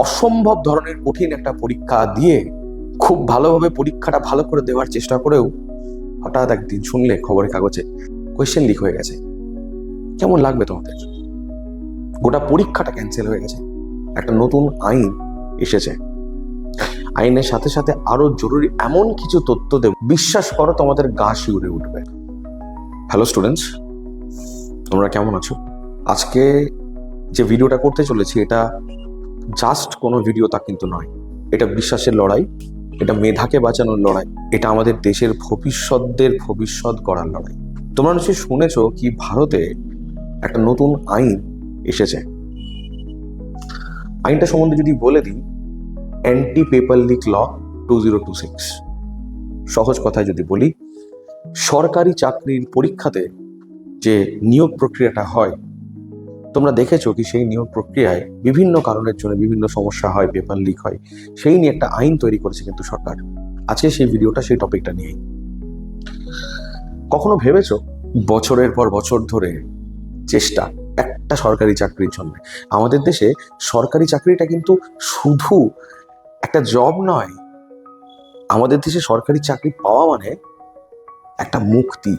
অসম্ভব ধরনের কঠিন একটা পরীক্ষা দিয়ে খুব ভালোভাবে পরীক্ষাটা ভালো করে দেওয়ার চেষ্টা করেও হঠাৎ একদিন শুনলে খবরের কাগজে কোয়েশ্চেন লিক হয়ে গেছে। কেমন লাগবে তোমাদের? গোটা পরীক্ষাটা ক্যান্সেল হয়ে গেছে। একটা নতুন আইন এসেছে, আইনের সাথে সাথে আরো জরুরি এমন কিছু তথ্য দেব, বিশ্বাস করো তোমাদের গা শিউরে উঠবে। হ্যালো স্টুডেন্টস, তোমরা কেমন আছো? আজকে যে ভিডিওটা করতে চলেছি এটা জাস্ট কোনো ভিডিও তা কিন্তু নয়। এটা বিশ্বাসের লড়াই, এটা মেধাকে বাঁচানোর লড়াই, এটা আমাদের দেশের ভবিষ্যৎ গড়ার লড়াই। তোমরা নিশ্চয়ই শুনেছো কি ভারতে একটা নতুন আইন এসেছে। আইনটা সম্বন্ধে যদি বলে দিই, অ্যান্টি পেপার লিক ল 2026। সহজ কথায় যদি বলি, সরকারি চাকরির পরীক্ষাতে যে নিয়োগ প্রক্রিয়াটা হয়, তোমরা দেখেছো কি সেই নিয়োগ প্রক্রিয়ায় বিভিন্ন কারণের জন্য বিভিন্ন সমস্যা হয়, পেপার লিক হয়। সেই নিয়ে একটা আইন তৈরি করেছে কিন্তু সরকার। আজকে সেই ভিডিওটা সেই টপিকটা নিয়েই। কখনো ভেবেছো বছরের পর বছর ধরে চেষ্টা একটা সরকারি চাকরির জন্য? আমাদের দেশে সরকারি চাকরিটা কিন্তু শুধু একটা জব নয়, আমাদের দেশে সরকারি চাকরি পাওয়া মানে একটা মুক্তি,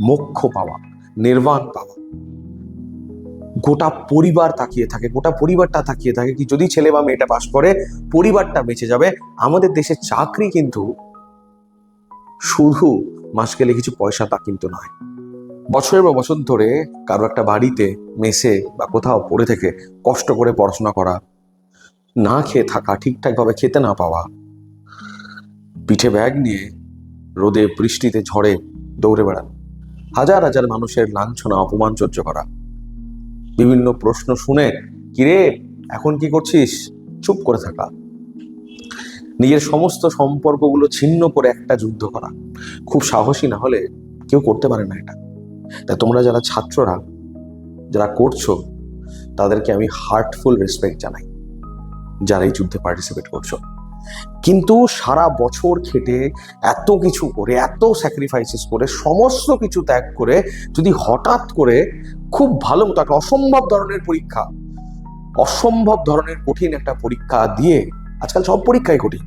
মোক্ষ পাওয়া, নির্বাণ পাওয়া। গোটা পরিবার তাকিয়ে থাকে, গোটা পরিবারটা তাকিয়ে থাকে কি যদি ছেলে বা মেয়েটা পাশ করে পরিবারটা বেঁচে যাবে। আমাদের দেশে চাকরি কিন্তু শুধু মাস গেলে কিছু পয়সা তা কিন্তু নয়। বছরের পর বছর ধরে কারো একটা বাড়িতে মেসে বা কোথাও পড়ে থেকে কষ্ট করে পড়াশোনা করা, না খেয়ে থাকা, ঠিকঠাক ভাবে খেতে না পাওয়া, পিঠে ব্যাগ নিয়ে রোদে বৃষ্টিতে ঝড়ে দৌড়ে বেড়ানো, হাজার হাজার মানুষের লাঞ্ছনা অপমান সহ্য করা, বিভিন্ন প্রশ্ন শুনে কিরে এখন কি করছিস চুপ করে থাকা, নিজের সমস্ত সম্পর্কগুলো ছিন্ন করে একটা যুদ্ধ করা। খুব সাহসী না হলে কেউ করতে পারে না এটা। তাই তোমরা যারা ছাত্ররা যারা করছো তাদেরকে আমি হার্টফুল রেসপেক্ট জানাই, যারা এই যুদ্ধে পার্টিসিপেট করছো। কিন্তু সারা বছর খেটে এত কিছু করে, এত স্যাক্রিফাইসেস করে, সমস্ত কিছু ত্যাগ করে যদি হঠাৎ করে খুব ভালো মতো একটা অসম্ভব ধরনের পরীক্ষা, অসম্ভব ধরনের কঠিন একটা পরীক্ষা দিয়ে, আজকাল সব পরীক্ষাই কঠিন,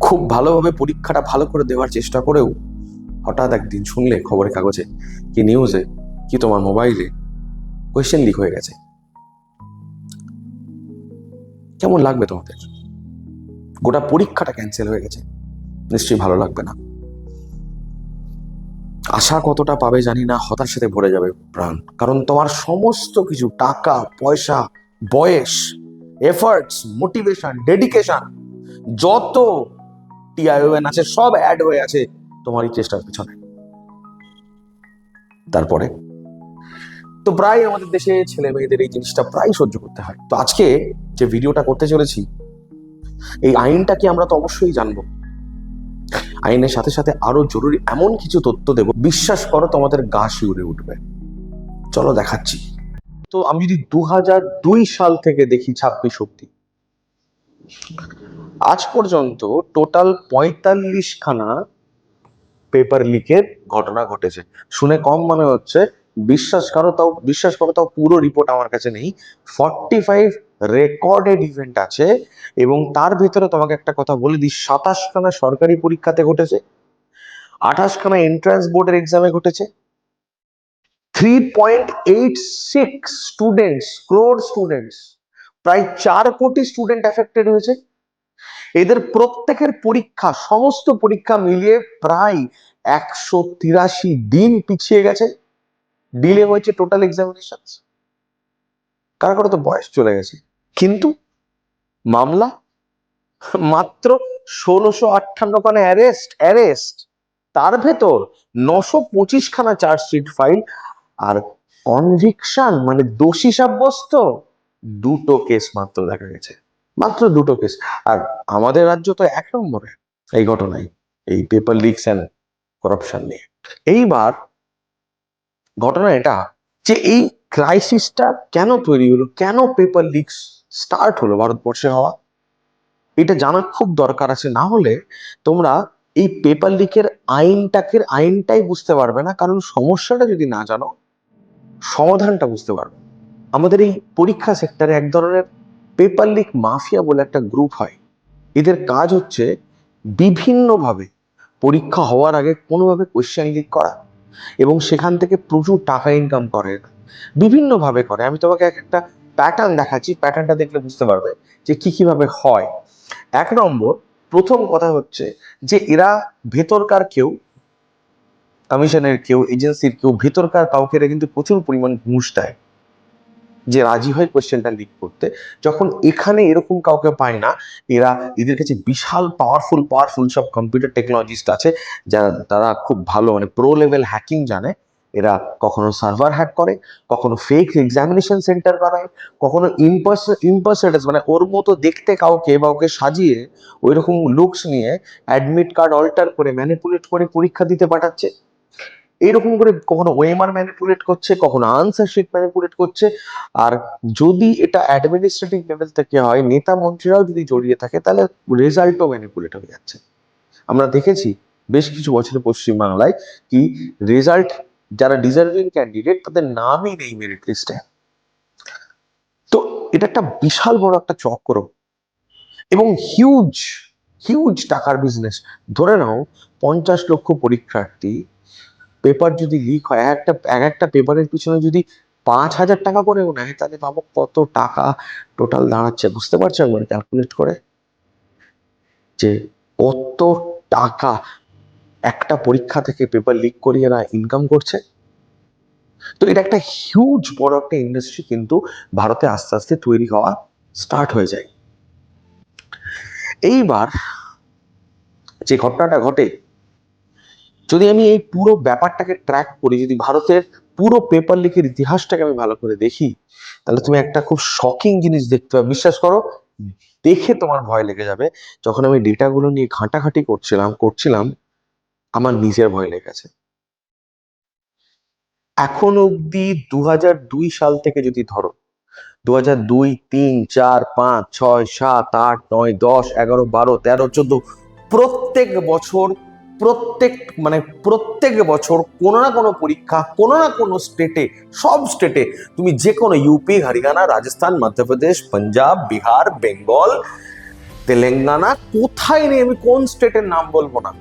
খুব ভালোভাবে পরীক্ষাটা ভালো করে দেওয়ার চেষ্টা করেও হঠাৎ একদিন শুনলে খবরের কাগজে কি নিউজে কি তোমার মোবাইলে কোয়েশ্চেন লিক হয়ে গেছে। কেমন লাগবে তোমাদের? গোটা পরীক্ষাটা ক্যান্সেল হয়ে গেছে, নিশ্চয়ই ভালো লাগবে না। আশা কতটা পাবে জানি না, হতাশাতে ভরে যাবে প্রাণ। কারণ তোমার সমস্ত কিছু টাকা পয়সা, বয়স, এফার্টস, মোটিভেশন, ডেডিকেশন, যত টিআইওএন আছে সব অ্যাড হয়ে আছে তোমার এই চেষ্টার পিছনে। তারপরে তো প্রায় আমাদের দেশে ছেলে মেয়েদের এই জিনিসটা প্রায় সহ্য করতে হয়। তো আজকে যে ভিডিওটা করতে চলেছি, এই আইনটা কি আমরা তো অবশ্যই জানবো। আইনের সাথে সাথে আরো জরুরি এমন কিছু তথ্য দেব, বিশ্বাস করো তোমাদের গা শিউরে উঠবে। চলো দেখাচ্ছি। তো আমি যদি 2002 সাল থেকে দেখি 26 অব্দি, আজ পর্যন্ত টোটাল 45খানা পেপার লিকের ঘটনা ঘটেছে। শুনে কম মনে হচ্ছে, বিশ্বাস করো তাও পুরো রিপোর্ট আমার কাছে নেই। 45 রেকর্ডেড ইভেন্ট আছে এবং তার ভিতরে তোমাকে একটা কথা বলে দিই, 27খানা সরকারি পরীক্ষাতে ঘটেছে, 28খানা এন্ট্রান্স বোর্ডের এক্সামে ঘটেছে। 3.86 স্টুডেন্টস, প্রায় 4 কোটি স্টুডেন্ট এফেক্টেড হয়েছে। এদের প্রত্যেকের পরীক্ষা, সমস্ত পরীক্ষা মিলিয়ে প্রায় 183 দিন পিছিয়ে গেছে, ডিলে হয়েছে টোটাল এক্সামিনেশন। কারো কারো তো বয়স চলে গেছে, কিন্তু মামলা মাত্র 1658খানা অ্যারেস্ট, তার ভেতর 925খানা চার্জশিট ফাইল, আর কনভিকশন মানে দোষী সাব্যস্ত 2টো কেস মাত্র দেখা গেছে, মাত্র 2টো কেস। আর আমাদের রাজ্য তো 1 নম্বরে এই ঘটনায়, এই পেপার লিকস এন্ড করাপশন নিয়ে। এইবার ঘটনা এটা যে এই ক্রাইসিসটা কেন তৈরি হলো, কেন পেপার লিকস স্টার্ট হলো ভারতবর্ষে হওয়া, এটা জানা খুব দরকার আছে। না হলে তোমরা এই পেপার লিকের আইনটাই বুঝতে পারবে না। কারণ সমস্যাটা যদি না জানো, সমাধানটা বুঝতে পারবে। আমাদের এই পরীক্ষা সেক্টরে এক ধরনের পেপার লিক মাফিয়া বলে একটা গ্রুপ হয়, এদের কাজ হচ্ছে বিভিন্নভাবে পরীক্ষা হওয়ার আগে কোনোভাবে কোয়েশ্চেন লিক করা এবং সেখান থেকে প্রচুর টাকা ইনকাম করে, বিভিন্নভাবে করে। আমি তোমাকে একটা প্যাটার্ন দেখাচ্ছি, প্যাটার্নটা দেখলে বুঝতে পারবে যে কি কিভাবে হয়। 1 নম্বর, প্রথম কথা হচ্ছে যে এরা ভেতরকার কেউ, কমিশনের কেউ, এজেন্সির কেউ, ভেতরকার কাউকে এরা কিন্তু প্রচুর পরিমাণ ঘুষ দেয় যে রাজি হয় কোয়েশ্চেনটা লিক করতে। যখন এখানে এরকম কাউকে পায় না, এদের কাছে বিশাল পাওয়ারফুল সব কম্পিউটার টেকনোলজিস্ট আছে, যারা তারা খুব ভালো মানে প্রো লেভেল হ্যাকিং জানে। এরা কখনো সার্ভার হ্যাক করে, কখনো ফেক এক্সামিনেশন সেন্টার বানায়, কখনো ইম্পারসেটাস মানে ওর মতো দেখতে কাউকে বা ওকে সাজিয়ে ওই রকম লুকস নিয়ে অ্যাডমিট কার্ড অল্টার করে ম্যানিপুলেট করে পরীক্ষা দিতে পাঠাচ্ছে। এইরকম করে কখনো ওএমআর ম্যানিপুলেট করছে, কখনো আনসার শিট ম্যানিপুলেট করছে। আর যদি এটা অ্যাডমিনিস্ট্রেটিভ লেভেল থেকে হয়, নেতা মন্ত্রীরাও যদি জড়িয়ে থাকে, তাহলে রেজাল্টও ম্যানিপুলেট হয়ে যাচ্ছে। আমরা দেখেছি বেশ কিছু বছরে পশ্চিমবাংলায় কি রেজাল্ট, যারা ডিজার্ভিং ক্যান্ডিডেট তাদের নামই নেই মেরিট লিস্টে। তো এটা একটা বিশাল বড় একটা চক্র এবং হিউজ হিউজ টাকার বিজনেস। ধরে নাও 50 লক্ষ পরীক্ষার্থী, পেপার যদি লিক হয়, এক একটা পেপারের পিছনে যদি 5,000 টাকা করেও নেয়, তাহলে ভাবো কত টাকা টোটাল দাঁড়াচ্ছে। বুঝতে পারছো একবার ক্যালকুলেট করে যে কত টাকা একটা পরীক্ষা থেকে পেপার লিক করিয়ে এরা ইনকাম করছে। তো এটা একটা হিউজ বড় একটা ইন্ডাস্ট্রি কিন্তু ভারতে আস্তে আস্তে তৈরি হওয়া স্টার্ট হয়ে যায়। এইবার যে ঘটনাটা ঘটে, যদি আমি এই পুরো ব্যাপারটাকে ট্র্যাক করি, যদি ভারতের পুরো পেপার লিকের ইতিহাসটাকে আমি ভালো করে দেখি, তাহলে তুমি একটা খুব শকিং জিনিস দেখতে পাবে। বিশ্বাস করো, দেখে তোমার ভয় লেগে যাবে। যখন আমি ডেটাগুলো নিয়ে ঘাঁটাঘাঁটি করছিলাম আমার নিজের ভয় লেগেছে। এখন অব্দি 2002 সাল থেকে যদি ধরো, 2002, 3, 4, 5, 6, 7, 8, 9, 10, 11, 12, 13, 14 প্রত্যেক বছর প্রত্যেক বছর কোনো না কোনো পরীক্ষা কোনো না কোনো স্টেটে, সব স্টেটে তুমি যে কোনো ইউপি, হরিয়ানা, রাজস্থান, মধ্যপ্রদেশ, পাঞ্জাব, বিহার, বেঙ্গল, তেলেঙ্গানা, কোথায় নেই, আমি কোন স্টেটের নাম বলবো না,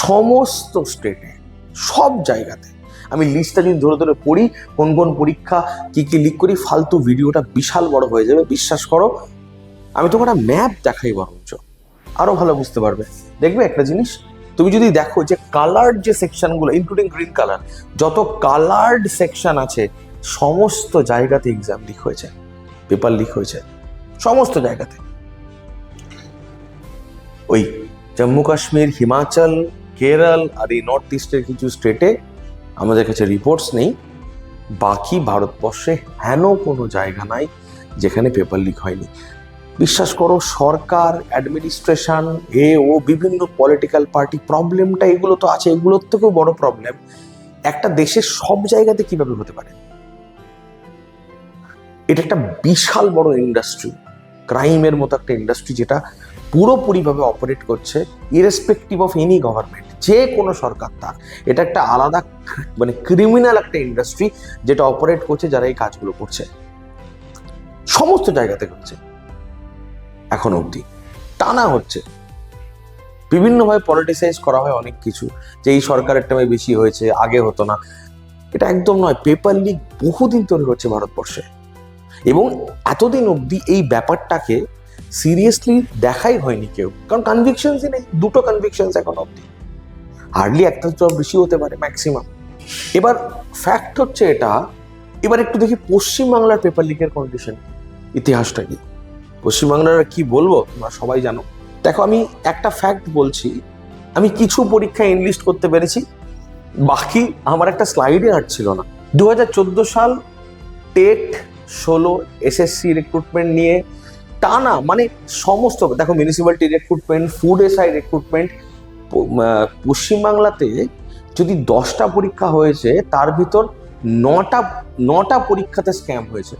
সমস্ত স্টেটে সব জায়গাতে আমি লিস্টটা যদি ধরে ধরে পড়ি কোন কোন পরীক্ষা কি কি লিক করি, ফালতু ভিডিওটা বিশাল বড় হয়ে যাবে। বিশ্বাস করো, আমি তোমাকে একটা ম্যাপ দেখাই বরঞ্চ আরো ভালো বুঝতে পারবে। দেখবে একটা জিনিস, তুমি যদি দেখো যে কালার্ড যে সেকশনগুলো ইনক্লুডিং গ্রিন কালার, যত কালার্ড সেকশন আছে সমস্ত জায়গাতে এক্সাম লিক হয়েছে, পেপার লিক হয়েছে সমস্ত জায়গাতে। ওই জম্মু কাশ্মীর, হিমাচল, কেরল আর এই নর্থ ইস্টের কিছু স্টেটে আমাদের কাছে রিপোর্টস নেই। বাকি ভারতবর্ষে হেন কোনো জায়গা নাই যেখানে পেপার লিক হয়নি। বিশ্বাস করো, সরকার, অ্যাডমিনিস্ট্রেশন, বিভিন্ন পলিটিক্যাল পার্টি, প্রবলেমটা এগুলো তো আছে, এগুলোর থেকেও বড় প্রবলেম একটা দেশের সব জায়গাতে কিভাবে হতে পারে। এটা একটা বিশাল বড় ইন্ডাস্ট্রি, ক্রাইমের মতো একটা ইন্ডাস্ট্রি, যেটা পুরোপুরিভাবে অপারেট করছে ইরেসপেক্টিভ অফ এনি গভর্নমেন্ট, যে কোনো সরকার তার। এটা একটা আলাদা মানে ক্রিমিনাল একটা ইন্ডাস্ট্রি যেটা অপারেট করছে, যারা এই কাজগুলো করছে সমস্ত জায়গাতে করছে। এখন অবধি টানা হচ্ছে, বিভিন্নভাবে পলিটিসাইজ করা হয় অনেক কিছু, যে এই সরকারের টাইমে বেশি হয়েছে, আগে হতো না। এটা একদম নয়। পেপার লিক বহুদিন ধরে হচ্ছে ভারতবর্ষে এবং এতদিন অবধি এই ব্যাপারটাকে সিরিয়াসলি দেখাই হয়নি কেউ, কারণ কনভিকশনসই নেই। দুটো কনভিকশনস এখন অবধি, হার্ডলি একটা তো বেশি হতে পারে ম্যাক্সিমাম। এবার ফ্যাক্ট হচ্ছে এটা। এবার একটু দেখি পশ্চিমবাংলার পেপার লিকের কন্ডিশন, ইতিহাসটা কি। পশ্চিমবাংলার কি বলবো, তোমরা সবাই জানো। দেখো, আমি একটা ফ্যাক্ট বলছি, আমি কিছু পরীক্ষা এনলিস্ট করতে পেরেছি, বাকি আমার একটা স্লাইডে আটছিল না। 2014 সাল টেট 16 এসএসসি রিক্রুটমেন্ট নিয়ে টানা, মানে সমস্ত, দেখো municipality recruitment, food SI recruitment, পশ্চিমবাংলাতে যদি 10টা পরীক্ষা হয়েছে তার ভিতর 9টা পরীক্ষাতে স্ক্যাম হয়েছে।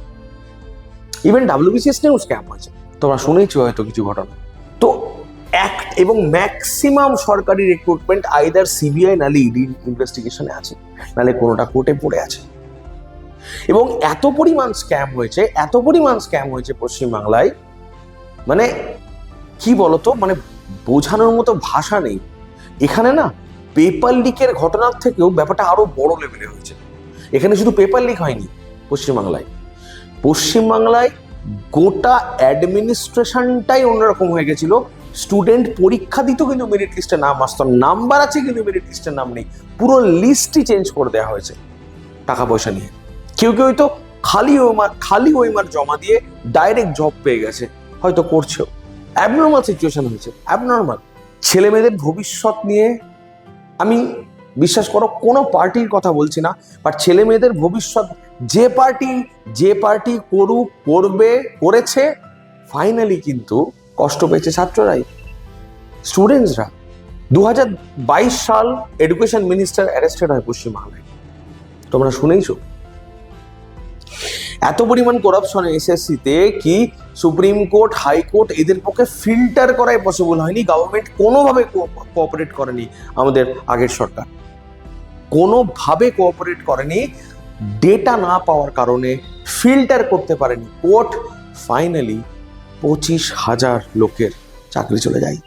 ইভেন ডাব্লিউবিসিএস নিয়েও স্ক্যাম হয়েছে, তোমরা শুনেইছো হয়তো কিছু ঘটনা। তো এবং ম্যাক্সিমাম সরকারি রিক্রুটমেন্ট আইদার সিবিআই নালে ইডি ইনভেস্টিগেশনে আছে, নালে কোনোটা কোর্টে পড়ে আছে। এবং এত পরিমাণ স্ক্যাম হয়েছে পশ্চিমবাংলায়, মানে কি বলতো, মানে বোঝানোর মতো ভাষা নেই। এখানে না পেপার লিকের ঘটনার থেকেও ব্যাপারটা আরো বড় লেভেলে হয়েছে। এখানে শুধু পেপার লিক হয়নি, পশ্চিমবাংলায় গোটা অ্যাডমিনিস্ট্রেশনটাই অন্যরকম হয়ে গেছিল। স্টুডেন্ট পরীক্ষা দিত কিন্তু মেরিট লিস্টে নাম আসতো, নাম্বার আছে কিন্তু মেরিট লিস্টের নাম নেই, পুরো লিস্টই চেঞ্জ করে দেওয়া হয়েছে টাকা পয়সা নিয়ে। কেউ তো খালি ওএমআর জমা দিয়ে ডাইরেক্ট জব পেয়ে গেছে, হয়তো করছেও। অ্যাবনর্মাল সিচুয়েশন হয়েছে, অ্যাবনর্মাল। ছেলে মেয়েদের ভবিষ্যৎ নিয়ে আমি, বিশ্বাস করো, কোনো পার্টির কথা বলছি না, বাট ছেলে মেয়েদের ভবিষ্যৎ যে পার্টি করেছে, ফাইনালি কিন্তু কষ্ট পেয়েছে ছাত্ররাই, স্টুডেন্টসরা। 2022 সাল এডুকেশন মিনিস্টার অ্যারেস্টেড হয় পশ্চিমবাংলায়, তোমরা শুনেইছো। এত পরিমাণ করাপশন এসএসসিতে কি সুপ্রিম কোর্ট, হাইকোর্ট এদের পক্ষে ফিল্টার করাই পসিবল হয়নি। গভর্নমেন্ট কোনোভাবে কোঅপারেট করেনি, আমাদের আগের সরকার কোনোভাবে কোঅপারেট করেনি। ডেটা না পাওয়ার কারণে ফিল্টার করতে পারেনি কোর্ট। ফাইনালি 25,000 লোকের চাকরি চলে যায়,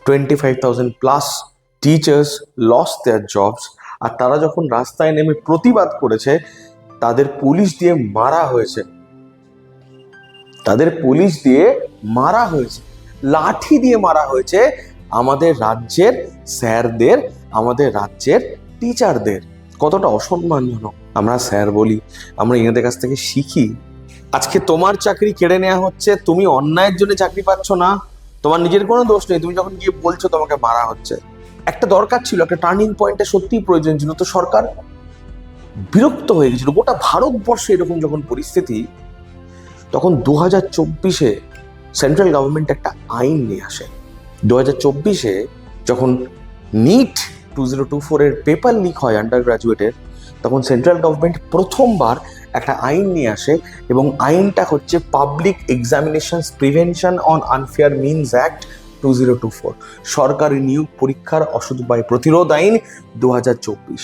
25,000 plus teachers lost their jobs. আর তারা যখন রাস্তায় নেমে প্রতিবাদ করেছে, তাদের পুলিশ দিয়ে মারা হয়েছে, লাঠি দিয়ে মারা হয়েছে আমাদের রাজ্যের স্যারদের, আমাদের রাজ্যের টিচারদের। কতটা অসম্মানজনক। আমরা স্যার বলি, আমরা এনাদের কাছ থেকে শিখি। আজকে তোমার চাকরি কেড়ে নেওয়া হচ্ছে, তুমি অন্যায়ের জন্য চাকরি পাচ্ছ না, তোমার নিজের কোনো দোষ নেই, তুমি যখন গিয়ে বলছো তোমাকে মারা হচ্ছে। একটা দরকার ছিল, একটা টার্নিং পয়েন্টে সত্যিই প্রয়োজন ছিল। তো সরকার বিরক্ত হয়ে গেছিল। গোটা ভারতবর্ষে এরকম যখন পরিস্থিতি, তখন 2024-এ সেন্ট্রাল গভর্নমেন্ট একটা আইন নিয়ে আসে। 2024-এ যখন নিট 2024-এর পেপার লিক হয় আন্ডার গ্রাজুয়েটের, তখন সেন্ট্রাল গভর্নমেন্ট প্রথমবার একটা আইন নিয়ে আসে, এবং আইনটা হচ্ছে public examinations prevention on unfair means act 2024, সরকারি নিয়োগ পরীক্ষার অসৎ ব্যয় প্রতিরোধ আইন 2024।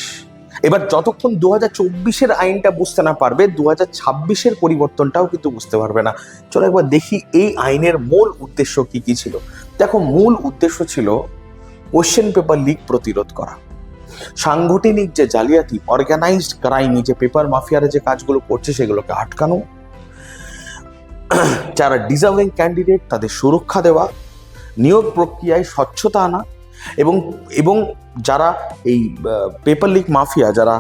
এবার যতক্ষণ 2024-এর আইনটা বুঝতে না পারবে, 2026-এর পরিবর্তনটাও কিন্তু বুঝতে পারবে না। চলো একবার দেখি এই আইনের মূল উদ্দেশ্য কি ছিল। দেখো, মূল উদ্দেশ্য ছিল কোশ্চেন পেপার লিক প্রতিরোধ করা, সাংগঠনিক যে জালিয়াতি, অর্গানাইজড ক্রাইম, যে পেপার মাফিয়ারা যে কাজগুলো করছে সেগুলোকে আটকানো, যারা ডিজার্ভিং ক্যান্ডিডেট তাদের সুরক্ষা দেওয়া, নিয়োগ প্রক্রিয়ায় স্বচ্ছতা আনা, এবং যারা এই পেপার লিক মাফিয়া, যারা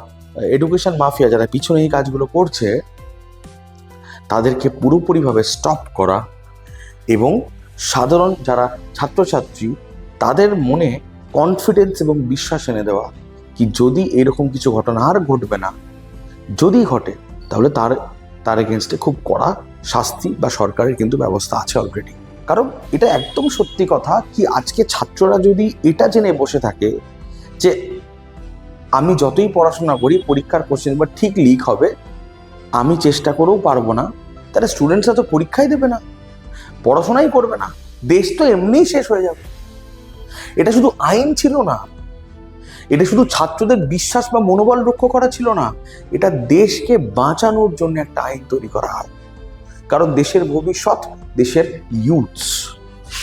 এডুকেশন মাফিয়া, যারা পিছনে এই কাজগুলো করছে, তাদেরকে পুরোপুরিভাবে স্টপ করা, এবং সাধারণ যারা ছাত্রছাত্রী তাদের মনে কনফিডেন্স এবং বিশ্বাস এনে দেওয়া কি যদি এরকম কিছু ঘটনা আর ঘটবে না, যদি ঘটে তাহলে তার এগেনস্টে খুব কড়া শাস্তি বা সরকারের কিন্তু ব্যবস্থা আছে অলরেডি। কারণ এটা একদম সত্যি কথা কি আজকে ছাত্ররা যদি এটা জেনে বসে থাকে যে আমি যতই পড়াশোনা করি পরীক্ষার কোশ্চেন পেপার ঠিক লিক হবে, আমি চেষ্টা করেও পারবো না, তাহলে স্টুডেন্টসরা তো পরীক্ষাই দেবে না, পড়াশোনাই করবে না, দেশ তো এমনিই শেষ হয়ে যাবে। এটা শুধু আইন ছিল না, এটা শুধু ছাত্রদের বিশ্বাস বা মনোবল রক্ষা করা ছিল না, এটা দেশকে বাঁচানোর জন্য একটা আইন তৈরি করা হয়। কারণ দেশের ভবিষ্যৎ, দেশের ইউথস।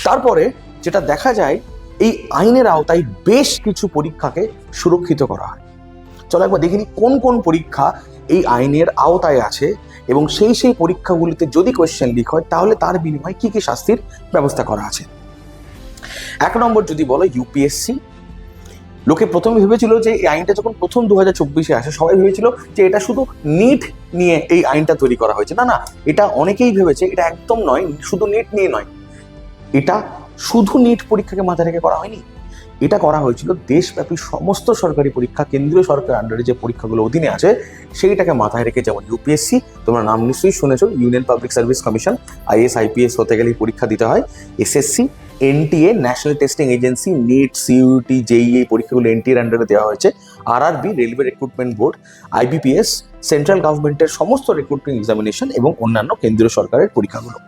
তারপরে যেটা দেখা যায়, এই আইনের আওতায় বেশ কিছু পরীক্ষাকে সুরক্ষিত করা হয়। চলো একবার দেখিনি কোন কোন পরীক্ষা এই আইনের আওতায় আছে, এবং সেই পরীক্ষাগুলিতে যদি কোয়েশ্চেন লিক হয় তাহলে তার বিনিময়ে কি কি শাস্তির ব্যবস্থা করা আছে। 1 নম্বর যদি বলো ইউপিএসসি। লোকে প্রথমে ভেবেছিল যে এই আইনটা যখন প্রথম 2024-এ আসে, সবাই ভেবেছিল যে এটা শুধু নিট নিয়ে এই আইনটা তৈরি করা হয়েছে। না, এটা অনেকেই ভেবেছে এটা একদম নয়, শুধু নিট নিয়ে নয়, এটা শুধু নিট পরীক্ষাকে মাথায় রেখে করা হয়নি, এটা করা হয়েছিল দেশব্যাপী সমস্ত সরকারি পরীক্ষা, কেন্দ্রীয় সরকারের আন্ডারে যে পরীক্ষাগুলো অধীনে আছে সেইটাকে মাথায় রেখে। যেমন ইউপিএসসি, তোমরা নাম নিশ্চয়ই শুনেছো, union public service commission, IAS IPS হতে গেলে পরীক্ষা দিতে হয়। SSC, NTA, national testing agency, NEET, CUET, JEE, এই পরীক্ষাগুলো এনটিএর আন্ডারে দেওয়া হয়েছে। RRB, railway recruitment board, IBPS, central গভর্নমেন্টের সমস্ত রিক্রুটমেন্ট এক্সামিনেশন, এবং অন্যান্য কেন্দ্রীয় সরকারের পরীক্ষাগুলো।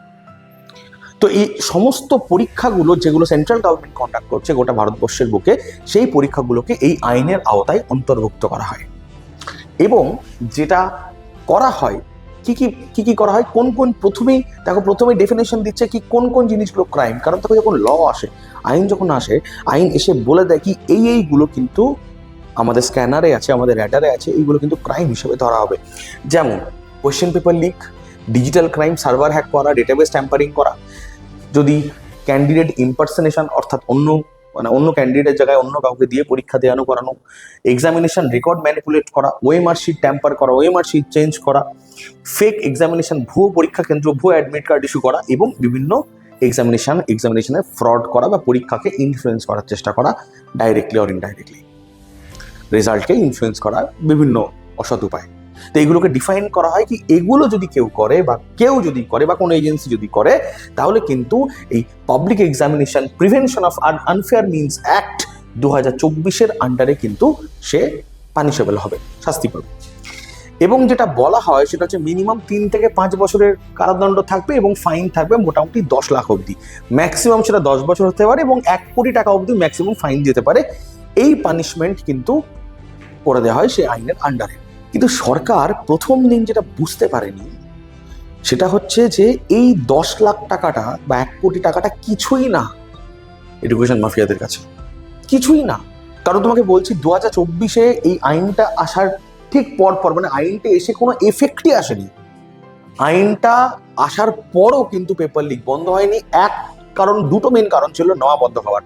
তো এই সমস্ত পরীক্ষাগুলো যেগুলো সেন্ট্রাল গভর্নমেন্ট কন্ডাক্ট করছে গোটা ভারতবর্ষের বুকে, সেই পরীক্ষাগুলোকে এই আইনের আওতায় অন্তর্ভুক্ত করা হয়। এবং যেটা করা হয় কি করা হয়, কোন প্রথমেই ডেফিনেশন দিচ্ছে কি কোন জিনিসগুলো ক্রাইম। কারণ তখন যখন ল আসে, আইন যখন আসে, আইন এসে বলে দেয় কি এইগুলো কিন্তু আমাদের স্ক্যানারে আছে, আমাদের র্যাডারে আছে, এইগুলো কিন্তু ক্রাইম হিসেবে ধরা হবে। যেমন question paper leak, digital crime, server hack করা, ডেটাবেস ট্যাম্পারিং করা, যদি ক্যান্ডিডেট ইম্পারসনেশন অর্থাৎ অন্য ক্যান্ডিডেটের জায়গায় অন্য কাউকে দিয়ে পরীক্ষা দেওয়ানো করানো, এক্সামিনেশন রেকর্ড ম্যানিপুলেট করা, ওএমআর শিট ট্যাম্পার করা, ওএমআর শিট চেঞ্জ করা, ফেক এক্সামিনেশন, ভুয়ো পরীক্ষা কেন্দ্র, ভুয়ো অ্যাডমিট কার্ড ইস্যু করা, এবং বিভিন্ন এক্সামিনেশনে ফ্রড করা বা পরীক্ষাকে ইনফ্লুয়েন্স করার চেষ্টা করা, ডাইরেক্টলি অর ইনডাইরেক্টলি রেজাল্টকে ইনফ্লুয়েন্স করার বিভিন্ন অসৎ উপায়। তো এইগুলোকে ডিফাইন করা হয় কি এগুলো যদি কেউ করে বা কোনো এজেন্সি যদি করে, তাহলে কিন্তু এই public examination prevention of unfair means act 2024 আন্ডারে কিন্তু সে পানিশেবল হবে, শাস্তি পাবে। এবং যেটা বলা হয় সেটা হচ্ছে মিনিমাম 3 থেকে 5 বছরের কারাদণ্ড থাকবে এবং ফাইন থাকবে মোটামুটি 10 লাখ অবধি, ম্যাক্সিমাম সেটা 10 বছর হতে পারে এবং 1 কোটি টাকা অবধি ম্যাক্সিমাম ফাইন যেতে পারে। এই পানিশমেন্ট কিন্তু করে দেওয়া হয় সেই আইনের আন্ডারে। কিন্তু সরকার প্রথম দিন যেটা বুঝতে পারেনি সেটা হচ্ছে যে এই 10 লাখ টাকাটা বা 1 কোটি টাকাটা কিছুই না এডুকেশন মাফিয়াদের কাছে, কিছুই না। কারণ তোমাকে বলছি 2024 এই আইনটা আসার ঠিক পর মানে আইনটা এসে কোনো এফেক্টই আসেনি। আইনটা আসার পরও কিন্তু পেপার লিক বন্ধ হয়নি। দুটো মেন কারণ ছিল নেওয়া বন্ধ হওয়ার।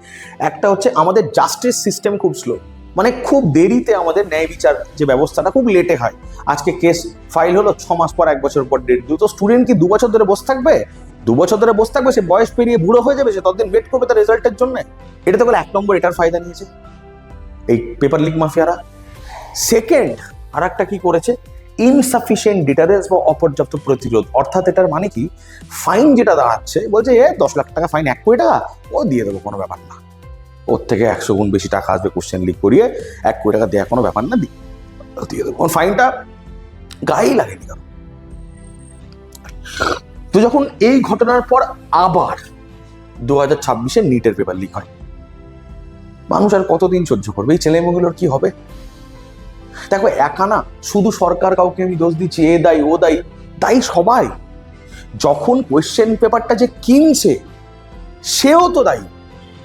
একটা হচ্ছে আমাদের জাস্টিস সিস্টেম খুব স্লো, মানে খুব দেরিতে আমাদের ন্যায় বিচার যে ব্যবস্থাটা খুব লেটে হয়। আজকে কেস ফাইল হলো 6 মাস পর, 1 বছর পর ডেট দিল। তো স্টুডেন্ট কি 2 বছর ধরে বসে থাকবে? 2 বছর ধরে বসে থাকবে? সে বয়স পেরিয়ে বুড়ো হয়ে যাবে, সে ততদিন ওয়েট করবে তার রেজাল্টের জন্য। এটা তো বলে 1 নম্বর এটার ফায়দা নিয়েছে এই পেপার লিক মাফিয়ারা। সেকেন্ড আর একটা কি করেছে, ইনসাফিসিয়েন্ট ডিটারেন্স বা অপর্যাপ্ত প্রতিরোধ। অর্থাৎ এটার মানে কি, ফাইন যেটা দাঁড়াচ্ছে বলছে 10 লাখ টাকা ফাইন, 1 কোটি টাকা ও দিয়ে দেবো, কোনো ব্যাপার না। ওর থেকে 100 গুণ বেশি টাকা আসবে কোশ্চেন লিক করিয়ে, 1 কোটি টাকা দেওয়া কোনো ব্যাপার না, দিয়ে দেবো, ফাইনটা গায়েই লাগেনি কারণ। তো যখন এই ঘটনার পর আবার 2026 নিটের পেপার লিক হয়, মানুষ আর কতদিন সহ্য করবে? এই ছেলেমেয়েগুলোর কি হবে? দেখো, একা না, শুধু সরকার কাউকে আমি দোষ দিচ্ছি, এ দায়ী ও দায়ী, তাই সবাই। যখন কোয়েশ্চেন পেপারটা যে কিনছে সেও তো দায়ী।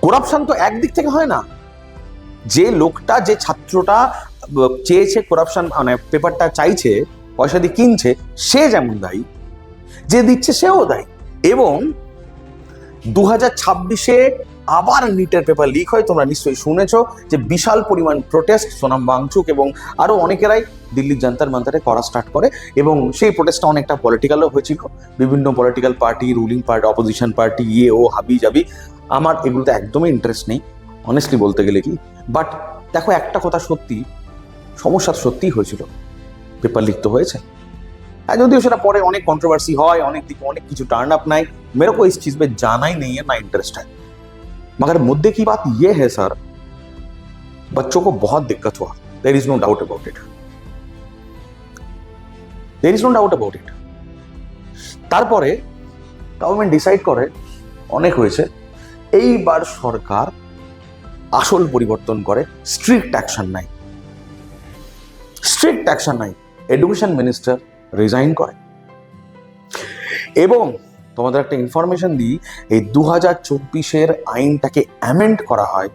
করাপশন তো একদিক থেকে হয় না, যে লোকটা যে ছাত্রটা চেয়েছে করাপশন মানে পেপারটা চাইছে, পয়সা দিয়ে কিনছে, সে যেমন দায়ী, যে দিচ্ছে সেও দায়ী। এবং 2026 আবার নিটের পেপার লিক হয়। তোমরা নিশ্চয়ই শুনেছো যে বিশাল পরিমাণ প্রোটেস্ট, সোনাম ওয়াংচুক এবং আরো অনেকেরাই দিল্লির জান্তার মান্তারে করা স্টার্ট করে, এবং সেই প্রোটেস্টটা অনেকটা পলিটিক্যালও হয়েছিল। বিভিন্ন political party, ruling party, opposition party, ও হাবি জাবি। আমার এগুলোতে একদমই ইন্টারেস্ট নেই অনেস্টলি বলতে গেলে কি। বাট দেখো, একটা কথা সত্যি, সমস্যা সত্যিই হয়েছিল, পেপার লিক তো হয়েছে। আর যদিও সেটা পরে অনেক কন্ট্রোভার্সি হয়, অনেক দিকে অনেক কিছু টার্न अप নাই, मेरे को इस चीज में जाना ही नहीं है, ना इंटरेस्ट है। मगर मुद्दे की बात यह है सर, बच्चों को बहुत दिक्कत हुआ, there is no doubt about it, there is no doubt about it. তারপরে গভর্নমেন্ট ডিসাইড করে অনেক হয়েছে, এইবার সরকার আসল পরিবর্তন করে, স্ট্রিক্ট অ্যাকশন নাই, স্ট্রিক্ট অ্যাকশন নাই। এডুকেশন মিনিস্টার রিজাইন করে। এবং তোমাদের একটা ইনফরমেশন দিই, এই 2024 আইনটাকে অ্যামেন্ড করা হয়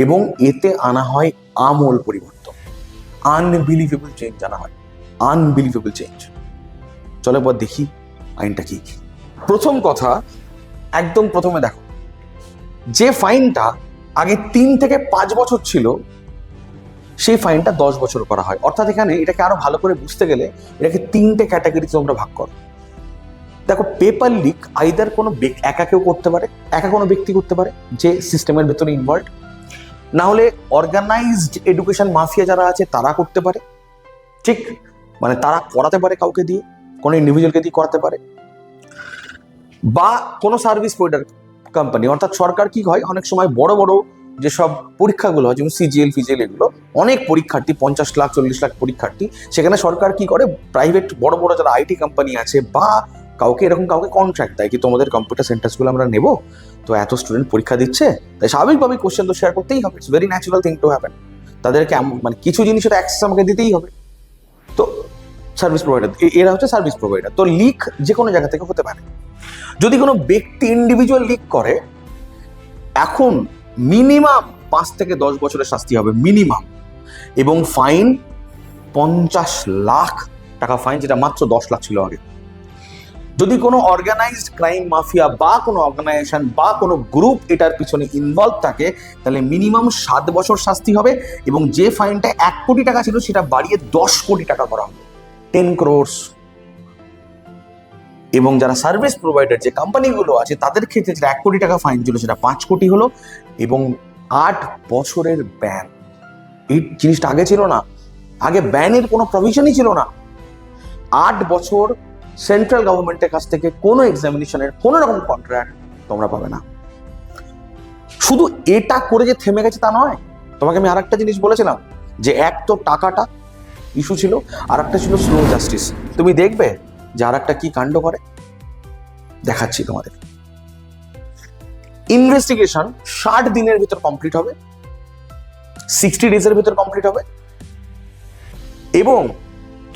এবং এতে আনা হয় আমূল পরিবর্তন, আনবিলিভেবল চেঞ্জ আনা হয়, আনবিলিভেবল চেঞ্জ। চলো এবার দেখি আইনটা কি। প্রথম কথা, একদম প্রথমে দেখো, যে ফাইনটা আগে 3 থেকে 5 বছর ছিল, সেই ফাইনটা 10 বছর করা হয়। অর্থাৎ এখানে এটাকে আরো ভালো করে বুঝতে গেলে এটাকে 3টে ক্যাটাগরিতে তোমরা ভাগ করো। দেখো, পেপার লিক আইদার কোনো একা কেউ করতে পারে, একা কোনো ব্যক্তি করতে পারে যে সিস্টেমের ভেতরে ইনভলভ, না হলে অর্গানাইজড এডুকেশন মাফিয়া যারা আছে তারা করতে পারে, ঠিক, মানে তারা করাতে পারে কাউকে দিয়ে, কোনো ইন্ডিভিজুয়ালকে দিয়ে করাতে পারে, বা কোনো সার্ভিস প্রোভাইডার কোম্পানি। অর্থাৎ সরকার কি হয়, অনেক সময় বড় বড় যেসব পরীক্ষাগুলো হয়, যেমন সিজিএল ফিজিএল, এগুলো অনেক পরীক্ষার্থী, 50 লাখ 40 লাখ পরীক্ষার্থী, সেখানে সরকার কি করে, প্রাইভেট বড় বড় যারা আইটি কোম্পানি আছে বা কাউকে এরকম কাউকে কন্ট্রাক্ট দেয় কি তোমাদের কম্পিউটার সেন্টার্সগুলো আমরা নেবো, তো এত স্টুডেন্ট পরীক্ষা দিচ্ছে, তাই স্বাভাবিকভাবে কোশ্চেন তো শেয়ার করতেই হবে, it's very natural thing to happen. তাদেরকে মানে কিছু জিনিসের অ্যাক্সেস আমাকে দিতেই হবে। তো সার্ভিস প্রোভাইডার, এরা হচ্ছে সার্ভিস প্রোভাইডার। তো লিক যে কোনো জায়গা থেকে হতে পারে। যদি কোনো ব্যক্তি ইন্ডিভিজুয়াল লিক করে, এখন মিনিমাম 5 থেকে 10 বছরের শাস্তি হবে মিনিমাম, এবং ফাইন 50 লাখ টাকা ফাইন, যেটা মাত্র 10 লাখ ছিল আগে। যদি কোনো অর্গানাইজড ক্রাইম মাফিয়া বা কোনো অর্গানাইজেশন বা কোনো গ্রুপ এটার পিছনে ইনভলভ থাকে, তাহলে মিনিমাম 7 বছর শাস্তি হবে, এবং যে ফাইনটা 1 কোটি টাকা ছিল সেটা বাড়িয়ে 10 কোটি টাকা করা হবে, 10 crores। এবং যারা সার্ভিস প্রোভাইডার যে কোম্পানিগুলো আছে তাদের ক্ষেত্রে যেটা 1 কোটি টাকা ফাইন ছিল সেটা 5 কোটি হলো, এবং 8 বছরের ব্যান। এই জিনিসটা আগে ছিল না, আগে ব্যানের কোনো প্রভিশনই ছিল না। 8 বছর সেন্ট্রাল গভর্নমেন্টের কাছ থেকে কোনো এক্সামিনেশনের কোনো রকম কন্ট্রাক্ট তোমরা পাবে না। শুধু এটা করে যে থেমে গেছে তা নয়, তোমাকে আমি আরেকটা জিনিস বলেছিলাম যে এক তো টাকাটা ইস্যু ছিল, আর একটা ছিল স্লো জাস্টিস। তুমি দেখবে যে আর একটা কি কাণ্ড করে, দেখাচ্ছি তোমাদের। ইনভেস্টিগেশন 60 দিনের ভিতর কমপ্লিট হবে, 60 ডেজের ভিতর কমপ্লিট হবে, এবং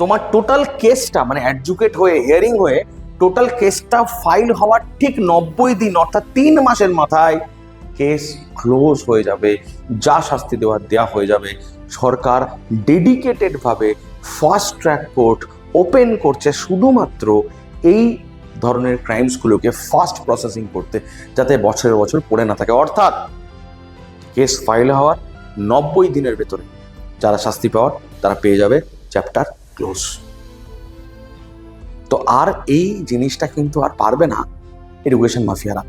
তোমার টোটাল কেসটা মানে অ্যাডজুকেট হয়ে হিয়ারিং হয়ে টোটাল কেসটা ফাইল হওয়ার ঠিক 90 দিন অর্থাৎ 3 মাসের মাথায় কেস ক্লোজ হয়ে যাবে, যা শাস্তি দেওয়া হয়ে যাবে। সরকার ডেডিকেটেড ভাবে ফাস্ট ট্র্যাক কোর্ট ওপেন করছে শুধুমাত্র এই ধরনের ক্রাইমসগুলোকে ফাস্ট প্রসেসিং করতে, যাতে বছরের বছর পড়ে না থাকে। অর্থাৎ কেস ফাইল হওয়ার 90 দিনের ভেতরে যারা শাস্তি পাওয়ার তারা পেয়ে যাবে চ্যাপ্টার ক্লোজ। তো আর এই জিনিসটা কিন্তু আর পারবে না এডুকেশন মাফিয়ারা।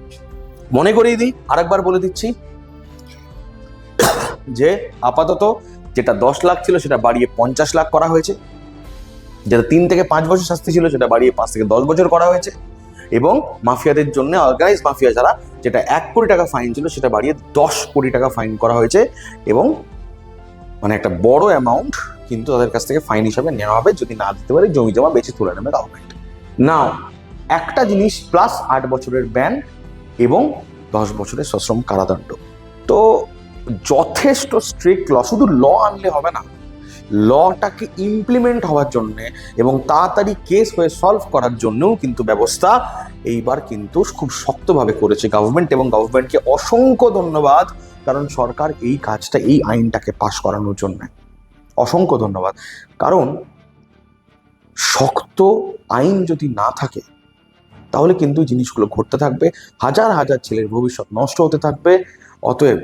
মনে করিয়ে দিই, আরেকবার বলে দিচ্ছি যে আপাতত যেটা 10 লাখ ছিল সেটা বাড়িয়ে 50 লাখ করা হয়েছে, যেটা 3 থেকে 5 বছর শাস্তি ছিল সেটা বাড়িয়ে 5 থেকে 10 বছর করা হয়েছে, এবং মাফিয়াদের জন্য অর্গানাইজ মাফিয়া যারা যেটা 1 কোটি টাকা ফাইন ছিল সেটা বাড়িয়ে 10 কোটি টাকা ফাইন করা হয়েছে, এবং মানে একটা বড় অ্যামাউন্ট কিন্তু তাদের কাছ থেকে ফাইন হিসাবে নেওয়া হবে। যদি না দিতে পারে জমি জমা বেঁচে তুলে নেবে গভর্নমেন্ট। নাও একটা জিনিস প্লাস 8 বছরের ব্যান এবং 10 বছরের সশ্রম কারাদণ্ড। তো যথেষ্ট স্ট্রিক্ট ল, শুধু ল আনলে হবে না, লটাকে ইমপ্লিমেন্ট হওয়ার জন্য এবং তাড়াতাড়ি কেস হয়ে সলভ করার জন্যও কিন্তু ব্যবস্থা এইবার কিন্তু খুব শক্তভাবে করেছে গভর্নমেন্ট, এবং গভর্নমেন্টকে অসংখ্য ধন্যবাদ, কারণ সরকার এই কাজটা এই আইনটাকে পাশ করানোর জন্য অসংখ্য ধন্যবাদ। কারণ শক্ত আইন যদি না থাকে তাহলে কিন্তু জিনিসগুলো ঘটতে থাকবে, হাজার হাজার ছেলের ভবিষ্যৎ নষ্ট হতে থাকবে। অতএব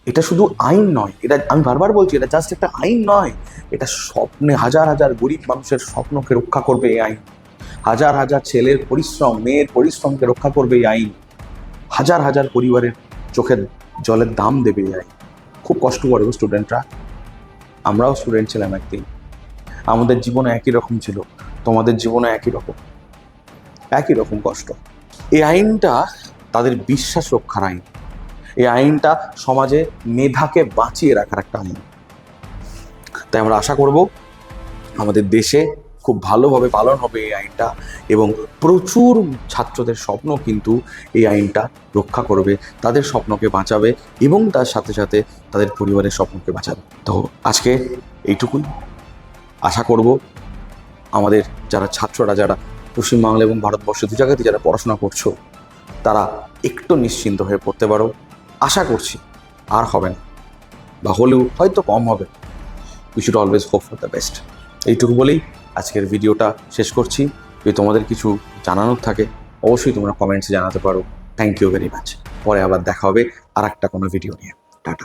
এটা শুধু আইন নয়, এটা আমি বারবার বলছি, এটা জাস্ট একটা আইন নয়, এটা স্বপ্নে হাজার হাজার গরিব মানুষের স্বপ্নকে রক্ষা করবে এই আইন, হাজার হাজার ছেলের পরিশ্রম মেয়ের পরিশ্রমকে রক্ষা করবে এই আইন, হাজার হাজার পরিবারের চোখের জলের দাম দেবে এই আইন। খুব কষ্ট করবে স্টুডেন্টরা, আমরাও স্টুডেন্ট ছিলাম একদিন, আমাদের জীবনে একই রকম ছিল, তোমাদের জীবনে একই রকম কষ্ট। এই আইনটা তাদের বিশ্বাস রক্ষার আইন, এই আইনটা সমাজে মেধাকে বাঁচিয়ে রাখার একটা আইন। তাই আমরা আশা করব আমাদের দেশে খুব ভালোভাবে পালন হবে এই আইনটা, এবং প্রচুর ছাত্রদের স্বপ্ন কিন্তু এই আইনটা রক্ষা করবে, তাদের স্বপ্নকে বাঁচাবে এবং তার সাথে সাথে তাদের পরিবারের স্বপ্নকে বাঁচাবে। তো আজকে এইটুকুই। আশা করব আমাদের যারা ছাত্ররা, যারা পশ্চিমবাংলা এবং ভারতবর্ষের দু জায়গাতে যারা পড়াশোনা করছো, তারা একটু নিশ্চিন্ত হয়ে পড়তে পারো। আশা করছি আর হবে না, বা হলেও হয়তো কম হবে। We should always hope for the best. এইটুকু বলেই আজকের ভিডিওটা শেষ করছি। যদি তোমাদের কিছু জানানোর থাকে অবশ্যই তোমরা কমেন্টসে জানাতে পারো। Thank you very much. পরে আবার দেখা হবে আর একটা কোনো ভিডিও নিয়ে। টাটা।